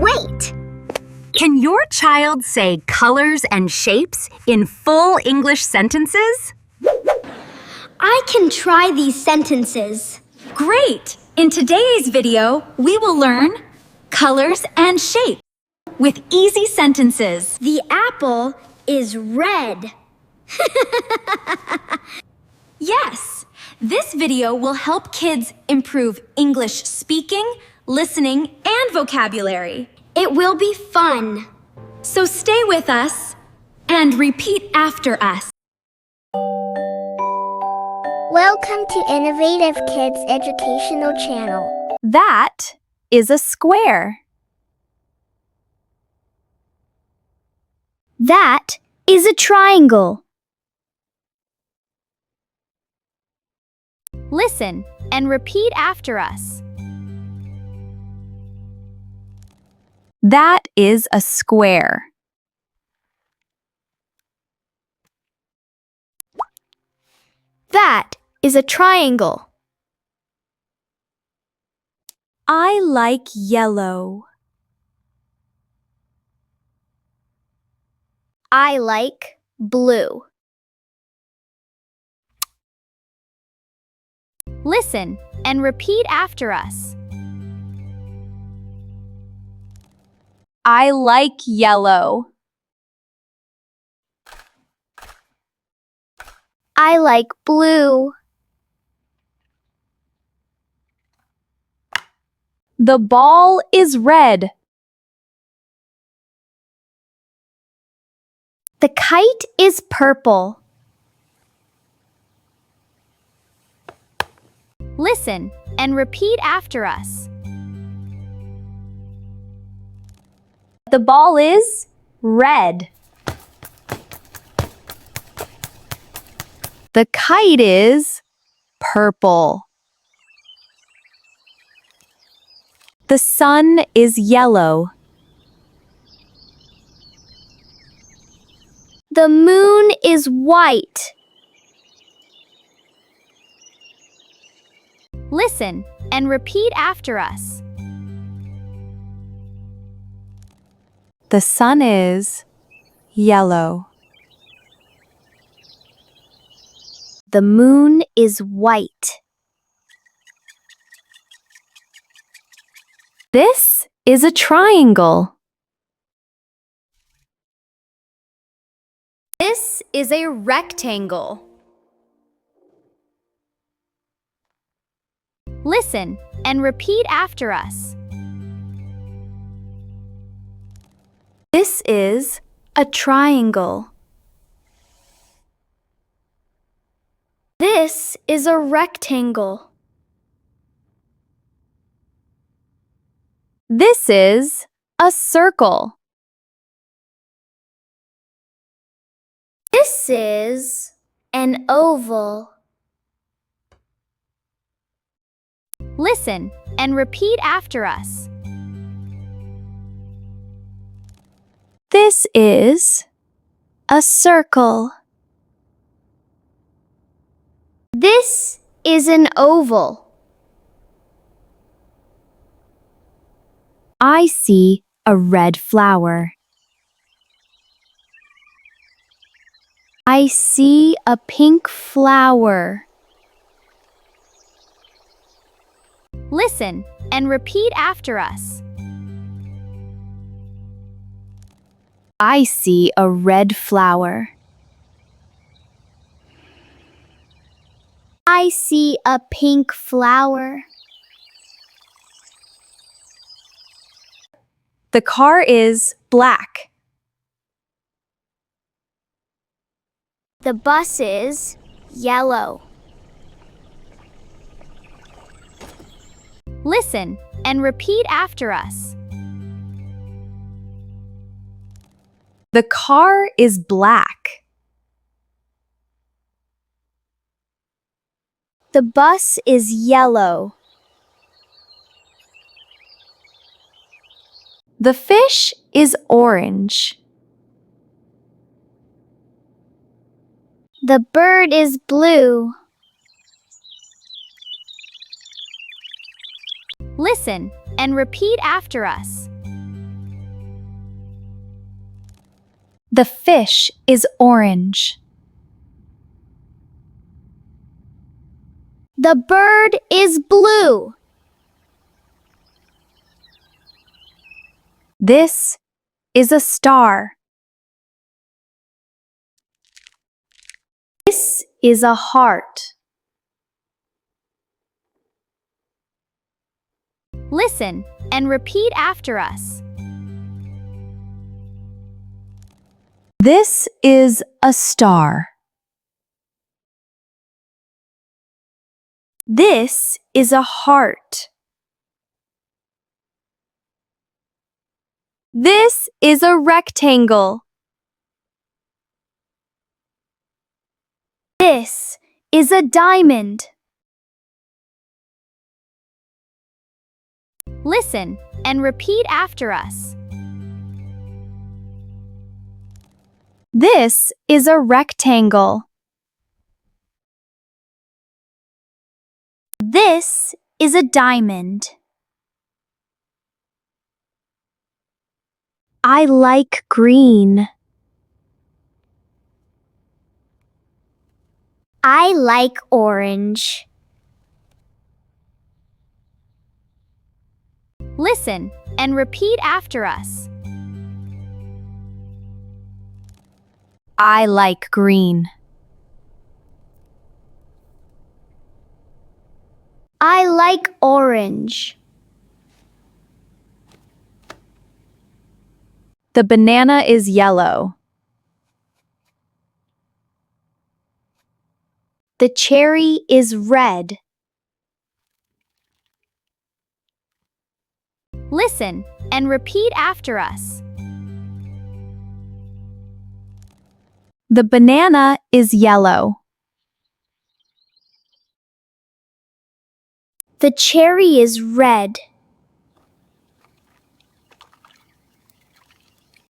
Wait! Can your child say colors and shapes in full English sentences? I can try these sentences. Great! In today's video, we will learn colors and shapes with easy sentences. The apple is red. Yes! This video will help kids improve English speaking, listening, and vocabulary. It will be fun. So stay with us and repeat after us. Welcome to Innovative Kids Educational Channel. That is a square. That is a triangle. Listen and repeat after us. That is a square. That is a triangle. I like yellow. I like blue. Listen and repeat after us. I like yellow. I like blue. The ball is red. The kite is purple. Listen and repeat after us. The ball is red. The kite is purple. The sun is yellow. The moon is white. Listen and repeat after us. The sun is yellow. The moon is white. This is a triangle. This is a rectangle. Listen and repeat after us. This is a triangle. This is a rectangle. This is a circle. This is an oval. Listen and repeat after us. This is a circle. This is an oval. I see a red flower. I see a pink flower. Listen and repeat after us. I see a red flower. I see a pink flower. The car is black. The bus is yellow. Listen and repeat after us. The car is black. The bus is yellow. The fish is orange. The bird is blue. Listen and repeat after us. The fish is orange. The bird is blue. This is a star. This is a heart. Listen and repeat after us. This is a star. This is a heart. This is a rectangle. This is a diamond. Listen and repeat after us. This is a rectangle. This is a diamond. I like green. I like orange. Listen and repeat after us. I like green. I like orange. The banana is yellow. The cherry is red. Listen and repeat after us. The banana is yellow. The cherry is red.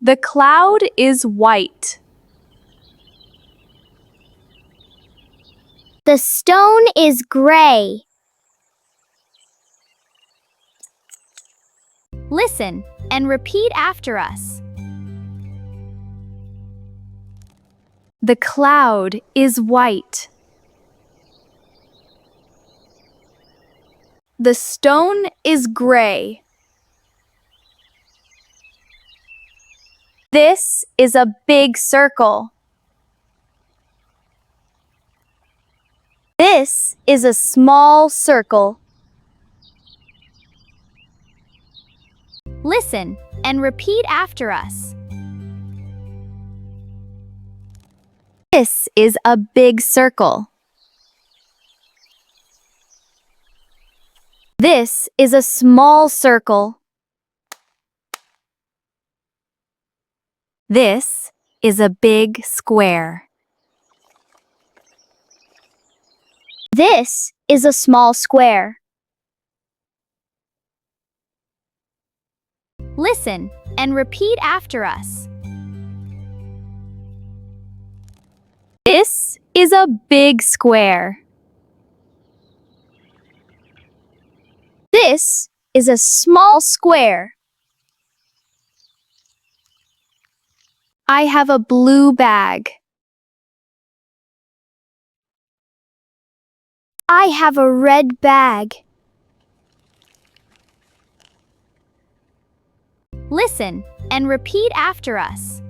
The cloud is white. The stone is gray. Listen and repeat after us. The cloud is white. The stone is gray. This is a big circle. This is a small circle. Listen and repeat after us. This is a big circle. This is a small circle. This is a big square. This is a small square. Listen and repeat after us. This is a big square. This is a small square. I have a blue bag. I have a red bag. Listen and repeat after us.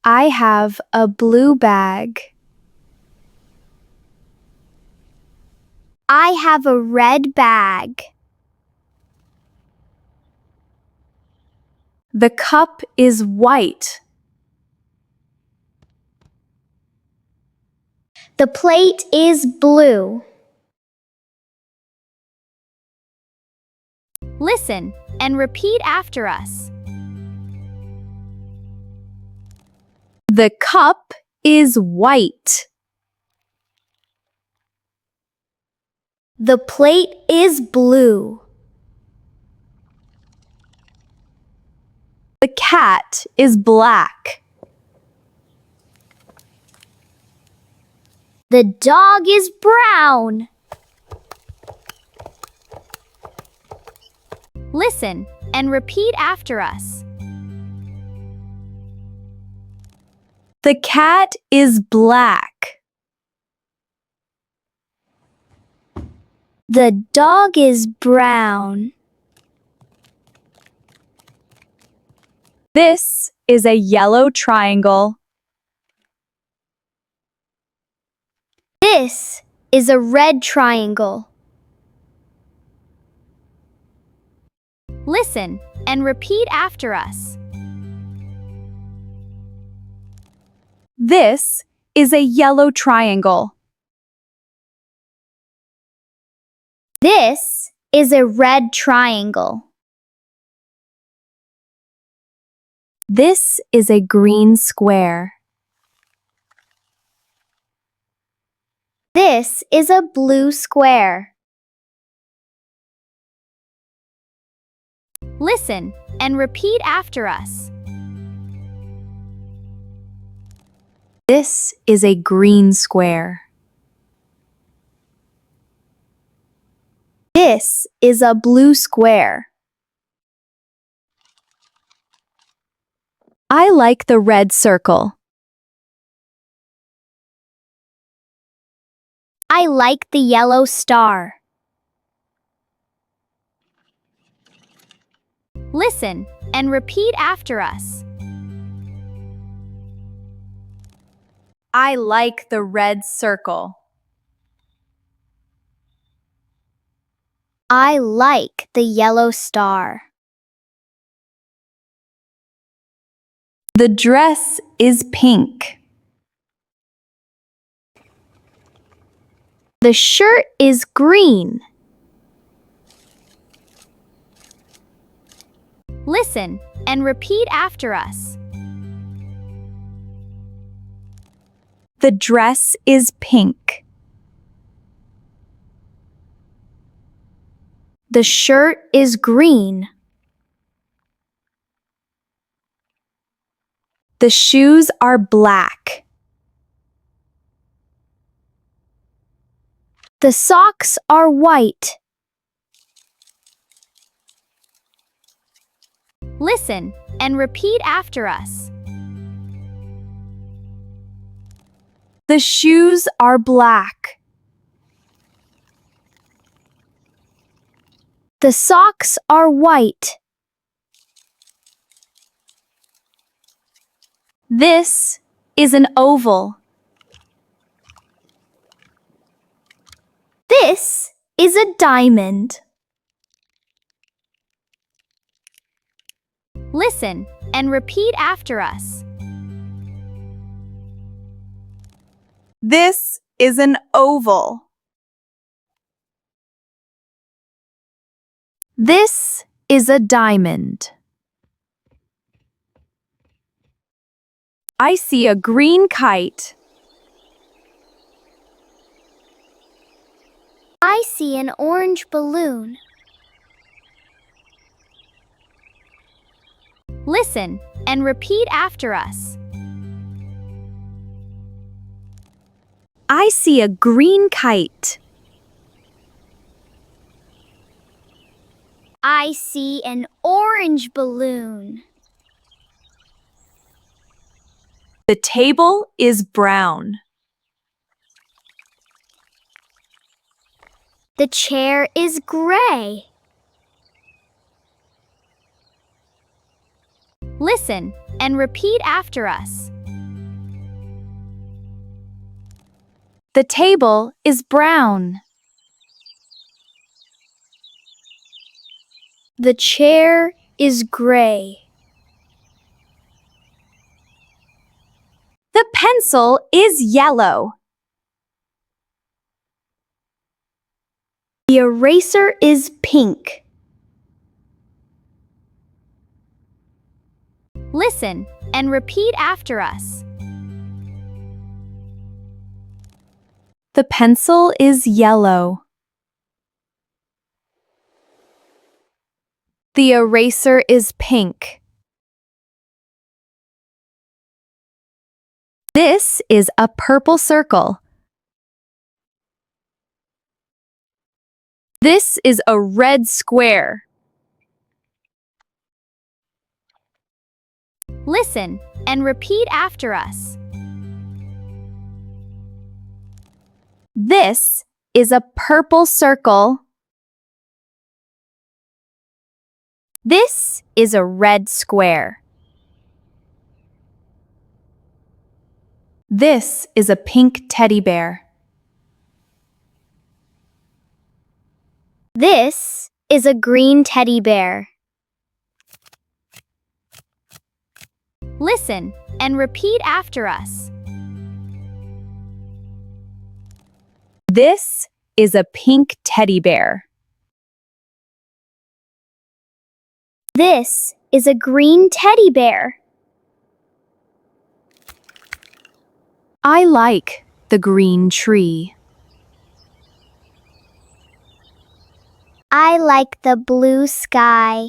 I have a blue bag. I have a red bag. The cup is white. The plate is blue. Listen and repeat after us. The cup is white. The plate is blue. The cat is black. The dog is brown. Listen and repeat after us. The cat is black. The dog is brown. This is a yellow triangle. This is a red triangle. Listen and repeat after us. This is a yellow triangle. This is a red triangle. This is a green square. This is a blue square. Listen and repeat after us. This is a green square. This is a blue square. I like the red circle. I like the yellow star. Listen and repeat after us. I like the red circle. I like the yellow star. The dress is pink. The shirt is green. Listen and repeat after us. The dress is pink. The shirt is green. The shoes are black. The socks are white. Listen and repeat after us. The shoes are black. The socks are white. This is an oval. This is a diamond. Listen and repeat after us. This is an oval. This is a diamond. I see a green kite. I see an orange balloon. Listen and repeat after us. I see a green kite. I see an orange balloon. The table is brown. The chair is gray. Listen and repeat after us. The table is brown. The chair is gray. The pencil is yellow. The eraser is pink. Listen and repeat after us. The pencil is yellow. The eraser is pink. This is a purple circle. This is a red square. Listen and repeat after us. This is a purple circle. This is a red square. This is a pink teddy bear. This is a green teddy bear. Listen and repeat after us. This is a pink teddy bear. This is a green teddy bear. I like the green tree. I like the blue sky.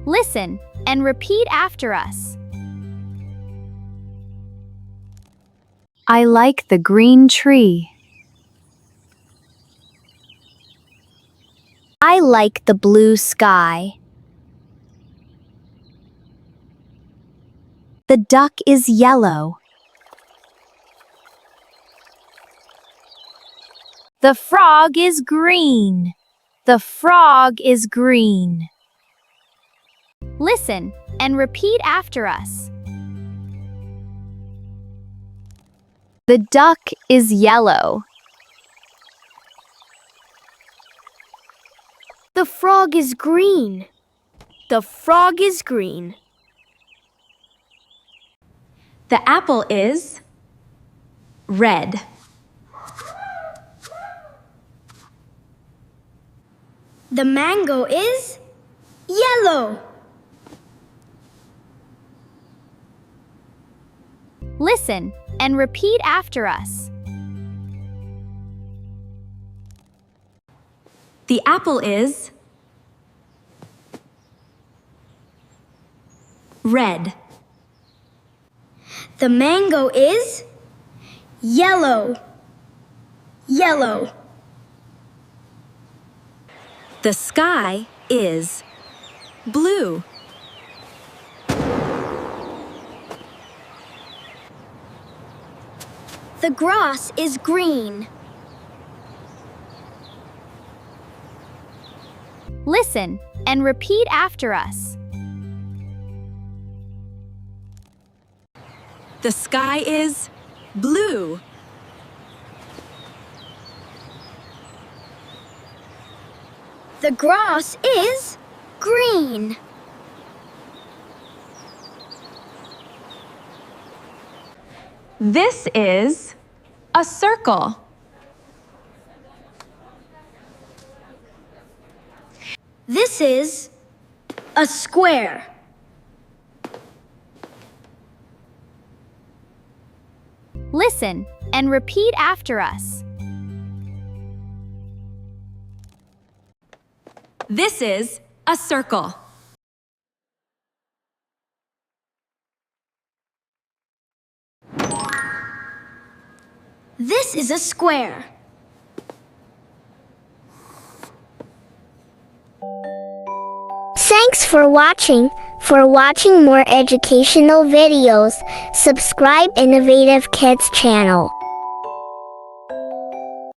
Listen and repeat after us. I like the green tree. I like the blue sky. The duck is yellow. The frog is green. The frog is green. Listen and repeat after us. The duck is yellow. The frog is green. The frog is green. The apple is red. The mango is yellow. Listen and repeat after us. The apple is red. The mango is yellow. Yellow. The sky is blue. The grass is green. Listen and repeat after us. The sky is blue. The grass is green. This is a circle. This is a square. Listen and repeat after us. This is a circle. This is a square. Thanks for watching. For watching more educational videos, subscribe Innovative Kids channel.